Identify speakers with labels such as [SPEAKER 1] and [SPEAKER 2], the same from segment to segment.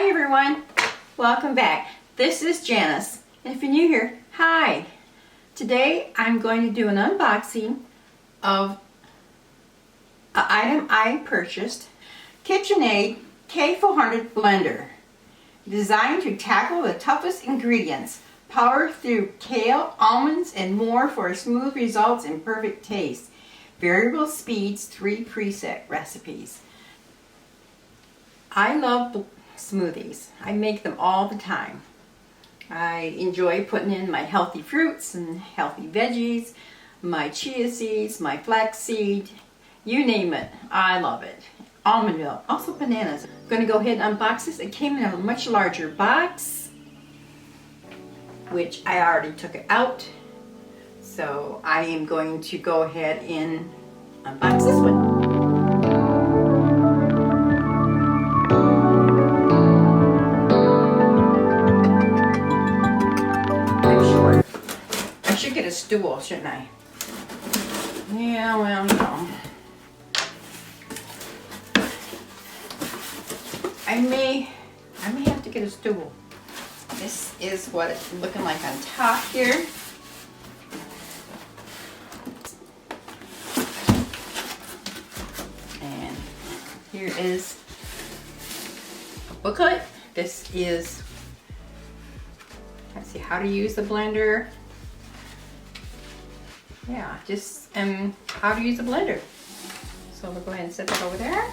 [SPEAKER 1] Hi everyone, welcome back. This is Janice, and if you're new here, hi. Today I'm going to do an unboxing of an item I purchased, KitchenAid K400 Blender, designed to tackle the toughest ingredients, power through kale, almonds, and more for smooth results and perfect taste. Variable speeds, 3 preset recipes. I love smoothies. I make them all the time. I enjoy putting in my healthy fruits and healthy veggies, my chia seeds, my flax seed, you name it. I love it. Almond milk, also bananas. I'm going to go ahead and unbox this. It came in a much larger box, which I already took it out. So I am going to go ahead and unbox this one. I should get a stool, shouldn't I? Yeah, well, no. I may have to get a stool. This is what it's looking like on top here. And here is a booklet. This is, let's see, how to use the blender. Yeah, just how to use the blender. So we'll go ahead and set that over there.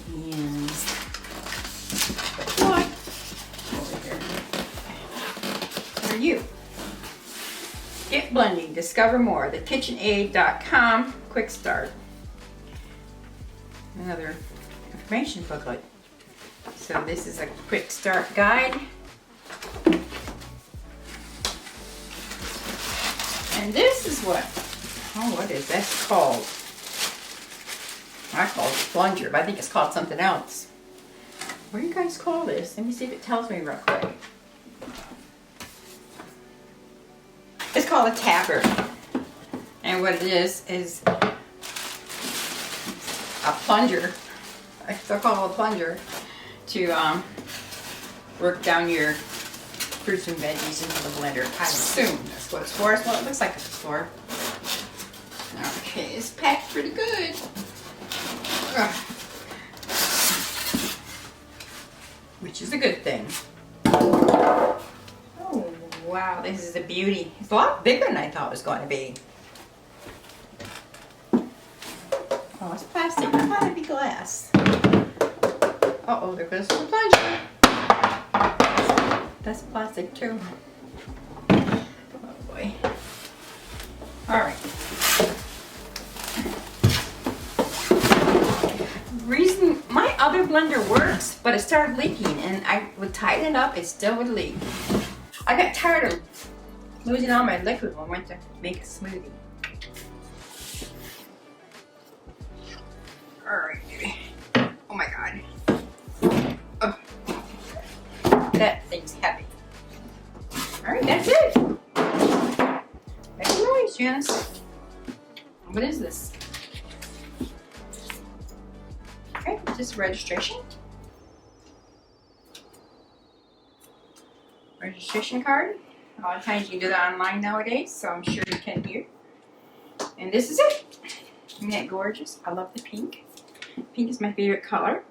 [SPEAKER 1] And the book over here. For you. Get blending, discover more. The KitchenAid.com quick start. Another information booklet. So this is a quick start guide. And this is what is this called? I call it plunger, but I think it's called something else. What do you guys call this? Let me see if it tells me real quick. It's called a tapper. And what it is a plunger. I still call it a plunger to work down your fruits and veggies into the blender. I assume that's what it's for. It's what it looks like it's for. Okay, it's packed pretty good. Ugh. Which is a good thing. Oh, wow, this is a beauty. It's a lot bigger than I thought it was going to be. Oh, it's plastic. I thought it'd be glass. Uh-oh, there goes the plunger. That's plastic too. Oh boy. Alright. Reason my other blender works, but it started leaking and I would tighten it up, it still would leak. I got tired of losing all my liquid when I went to make a smoothie. Alright. Oh my god. Oh. That thing's heavy. Alright, that's it. Make a noise, Janice. What is this? Okay, just registration. Registration card. A lot of times you can do that online nowadays, so I'm sure you can here. And this is it. Isn't that gorgeous? I love the pink. Pink is my favorite color.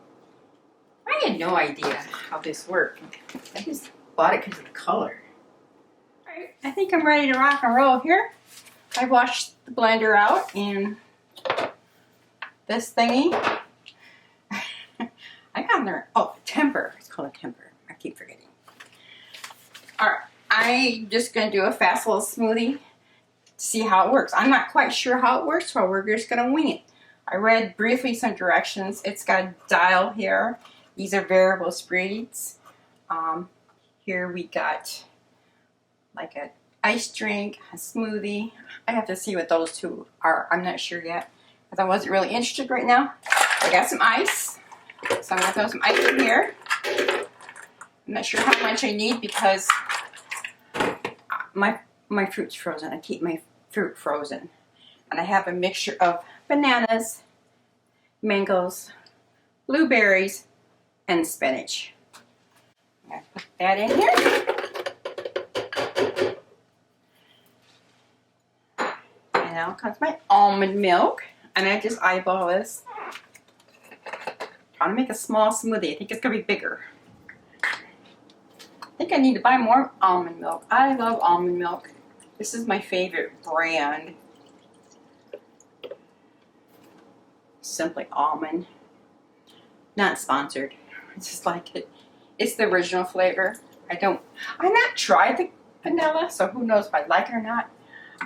[SPEAKER 1] I had no idea how this worked. I just bought it because of the color. Alright, I think I'm ready to rock and roll here. I washed the blender out in this thingy. I got there. Oh, temper. It's called a temper. I keep forgetting. Alright, I'm just going to do a fast little smoothie to see how it works. I'm not quite sure how it works, so we're just going to wing it. I read briefly some directions. It's got a dial here. These are variable speeds. Here we got like an ice drink, a smoothie. I have to see what those two are. I'm not sure yet because I wasn't really interested right now. I got some ice, so I'm gonna throw some ice in here. I'm not sure how much I need because my fruit's frozen. I keep my fruit frozen, and I have a mixture of bananas, mangoes, blueberries, and spinach. that in here. And now comes my almond milk. And I just eyeball this. Trying to make a small smoothie. I think it's going to be bigger. I think I need to buy more almond milk. I love almond milk. This is my favorite brand. Simply Almond. Not sponsored. I just like it. It's the original flavor. I've not tried the vanilla, so who knows if I like it or not.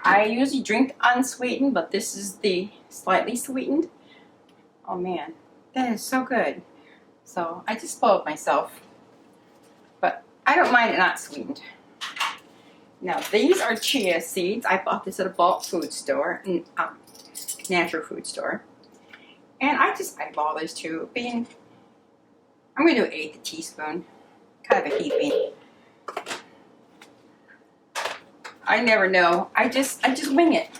[SPEAKER 1] I usually drink unsweetened, but this is the slightly sweetened. Oh man, that is so good. So I just spoiled myself. But I don't mind it not sweetened. Now these are chia seeds. I bought this at a bulk food store, natural food store. And I just eyeball this too. I'm going to do 1/8 teaspoon. Kind of a heaping. I never know. I just wing it.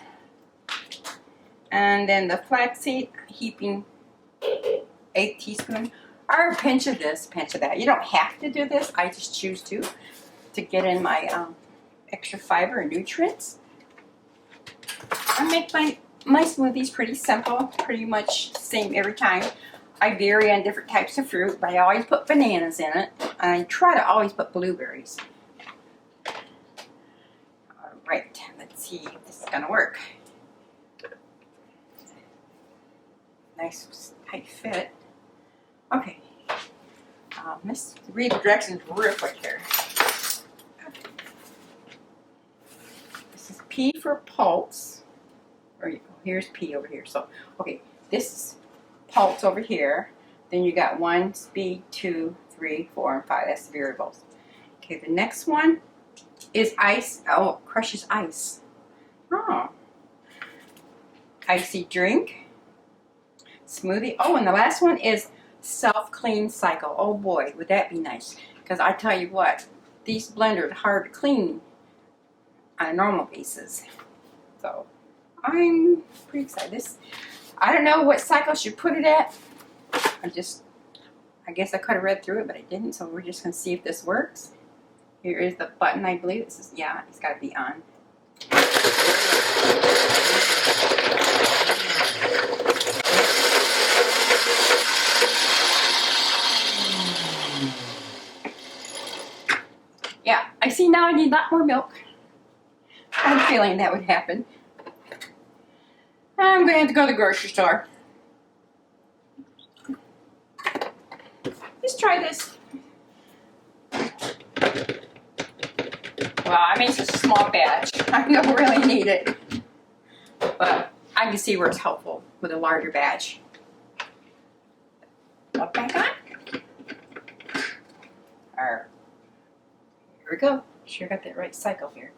[SPEAKER 1] And then the flaxseed, heaping 1/8 teaspoon. Or a pinch of this, pinch of that. You don't have to do this. I just choose to get in my extra fiber and nutrients. I make my smoothies pretty simple, pretty much the same every time. I vary on different types of fruit, but I always put bananas in it. And I try to always put blueberries. Alright, let's see if this is going to work. Nice tight fit. Okay. Let's read the directions real quick here. This is P for pulse. Here's P over here. So, okay, this is pulse over here. Then you got 1, speed, 2, 3, 4, and 5. That's the variables. Okay, the next one is ice. Oh, it crushes ice. Oh. Icy drink. Smoothie. Oh, and the last one is self-clean cycle. Oh boy, would that be nice. Because I tell you what, these blenders are hard to clean on a normal basis. So, I'm pretty excited. I don't know what cycle I should put it at. I guess I could have read through it, but I didn't. So we're just going to see if this works. Here is the button, I believe. This is, yeah, it's got to be on. Yeah, I see now I need a lot more milk. I had a feeling that would happen. I'm going to have to go to the grocery store. Let's try this. Well, I made such a small batch. I don't really need it. But I can see where it's helpful with a larger batch. Plug back on. Alright. Here we go. Sure got that right cycle here.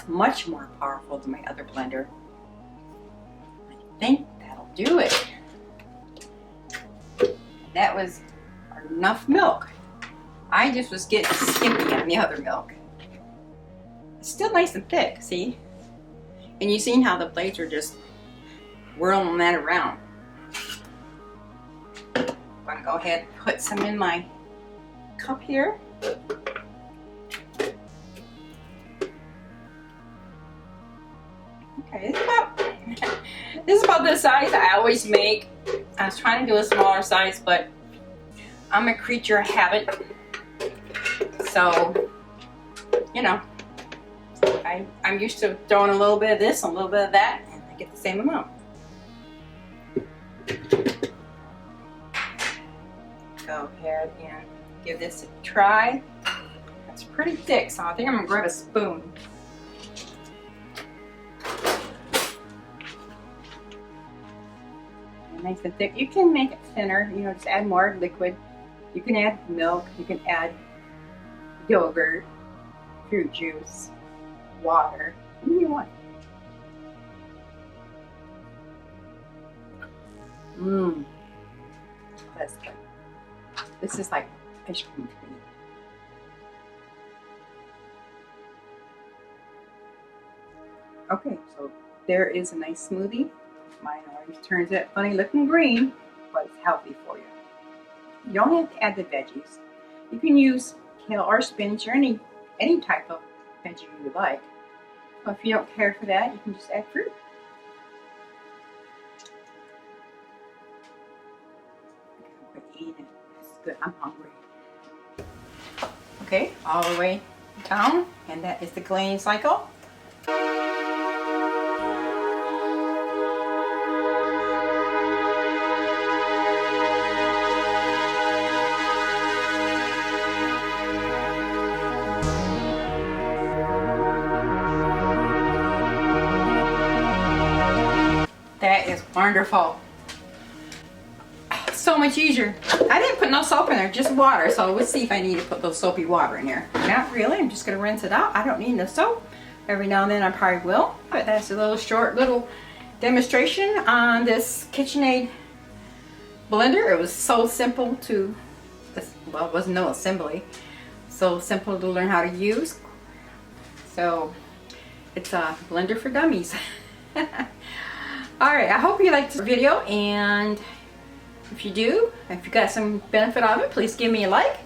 [SPEAKER 1] Much more powerful than my other blender. I think that'll do it. That was enough milk. I just was getting skimpy on the other milk. It's still nice and thick, see? And you seen how the blades are just whirling that around. I'm gonna go ahead and put some in my cup here. Okay, this is about the size I always make. I was trying to do a smaller size, but I'm a creature of habit. So, you know, I'm used to throwing a little bit of this and a little bit of that, and I get the same amount. Go ahead and give this a try. It's pretty thick, so I think I'm gonna grab a spoon. Nice and thick. You can make it thinner, you know, just add more liquid You can add milk, you can add yogurt, fruit juice, water, whatever you want. Mmm, that's good. This is like ice cream to me. Okay, so there is a nice smoothie. Mine always turns that funny looking green, but it's healthy for you. You don't have to add the veggies. You can use kale or spinach or any type of veggie you like. But if you don't care for that, you can just add fruit. I'm eating it. It's good. I'm hungry. Okay, all the way down, and that is the cleaning cycle. That is wonderful. So much easier. I didn't put no soap in there, just water. So let's see if I need to put those soapy water in there. Not really. I'm just going to rinse it out. I don't need no soap. Every now and then I probably will. But that's a little short little demonstration on this KitchenAid blender. It was so simple to, well, it wasn't no assembly. So simple to learn how to use. So it's a blender for dummies. Alright, I hope you liked the video, and if you do, if you got some benefit out of it, please give me a like.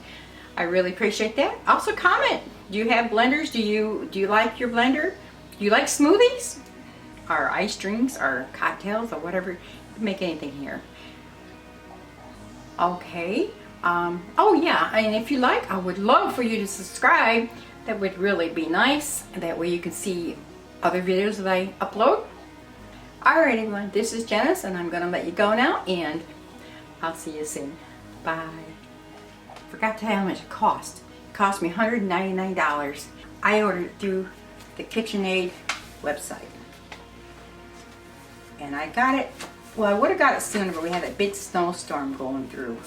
[SPEAKER 1] I really appreciate that. Also comment. Do you have blenders? Do you like your blender? Do you like smoothies? Or ice drinks or cocktails or whatever? You can make anything here. Okay. Oh yeah, and if you like, I would love for you to subscribe. That would really be nice. And that way you can see other videos that I upload. Alright everyone, this is Janice, and I'm going to let you go now, and I'll see you soon. Bye. Forgot to tell you how much it cost. It cost me $199. I ordered it through the KitchenAid website. And I got it, well, I would have got it sooner, but we had a big snowstorm going through.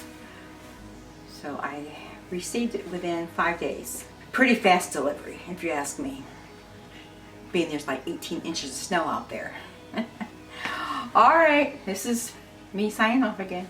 [SPEAKER 1] So I received it within 5 days. Pretty fast delivery, if you ask me. Being there's like 18 inches of snow out there. Alright, this is me signing off again.